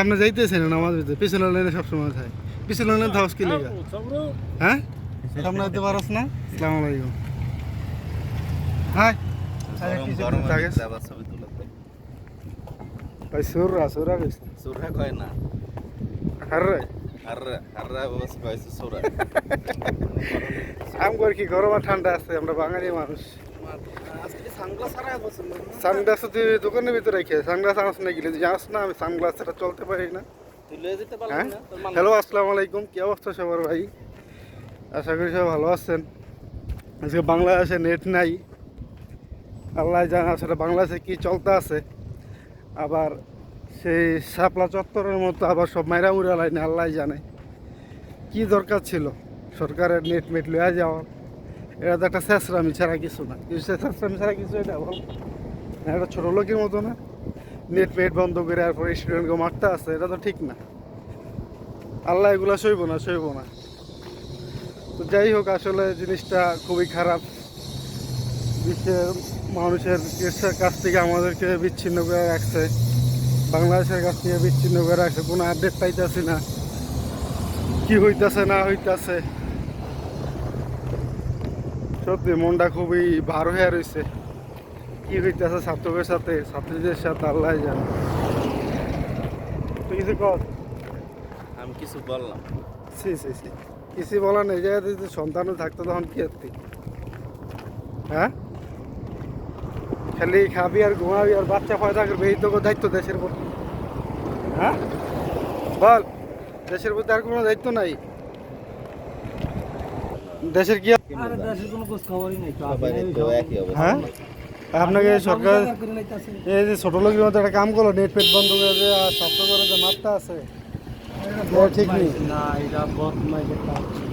সামনে যাইতেছে না নামাজ পড়তে, পিছনের লাইনে সবসময় থাকে। পিছনের লাইনে থাকস কি লেগা? হ্যাঁ সামনে যেতে পারস না? আসসালামু আলাইকুম। হাই ভাই সুররা সুররা বেশি সুরা কয় না, হাররে হাররা হাররা বাস কইছে সুরা। আমগর কি গরম আর ঠান্ডা আছে, আমরা বাঙালি মানুষ। আজকে সানগ্লাস হারায় বসেন না, সানগ্লাস তুই দোকানের ভিতরে রেখে সানগ্লাস আনস না গেলে জানাস না আমি সানগ্লাস ছাড়া চলতে পারি না। তুই লয়ে যেতে হ্যাঁ পারলি না তোর মান। হ্যালো আসসালামু আলাইকুম, কি অবস্থা সবার ভাই? আশা করি সবাই ভালো আছেন। আজকে বাংলাদেশে নেট নাই, আল্লাহ জানে আসলে বাংলাদেশে কি চলতে আছে। আবার সেই শাপলা চত্বরের মতো আবার সব মাইরা উড়া লাইনে আল্লাহ জানে কি দরকার ছিল সরকারের নেট মেট লইয়া যাওয়ার। এটা তো একটা শেষরামি ছাড়া কিছু না, শেষরামি ছাড়া কিছু এটা বল না, এটা ছোটো লোকের মতো না। নেট মেট বন্ধ করে এরপর স্টুডেন্টকে মারতে আছে, এটা তো ঠিক না। আল্লাহ এগুলো সইব না, সইব না। তো যাই হোক, আসলে জিনিসটা খুবই খারাপ। বিশ্বের মানুষের দেশের কাছ থেকে আমাদেরকে বিচ্ছিন্ন করে রাখছে, বাংলাদেশের কাছ থেকে বিচ্ছিন্ন করে রাখছে। কোনো আপডেট পাইতেছি না কি হইতাছে না হইতাছে। সত্যি মনটা খুবই ভার হয়ে রয়েছে। কি হইতেছে ছাত্রদের সাথে, ছাত্রীদের সাথে আল্লাহ জানে। তুই কিছু কর। আমি কিছু বললাম, সি সি সি কিছু বলার নেই। জায়গাতে যদি সন্তানও থাকতো তখন কি হতি? হ্যাঁ খালি খাবি আর ঘুমাবি আর বাচ্চা পয়দা করবে, এই তো দায়িত্ব দেশের প্রতি। হ্যাঁ বল, দেশের প্রতি আর কোনো দায়িত্ব নাই? দেশের কি দেশের কোনো খোঁজ খবরই নেই তো। সবাই তো একই অবস্থা। হ্যাঁ আপনাকে সরকার এই যে ছোট লোকের মতো একটা কাম করলো, নেট পেট বন্ধ করে দিয়ে আর শব্দ করে যে মারতে আছে, ঠিক নেই। না, এটা বদমাইশের কাজ ছিল।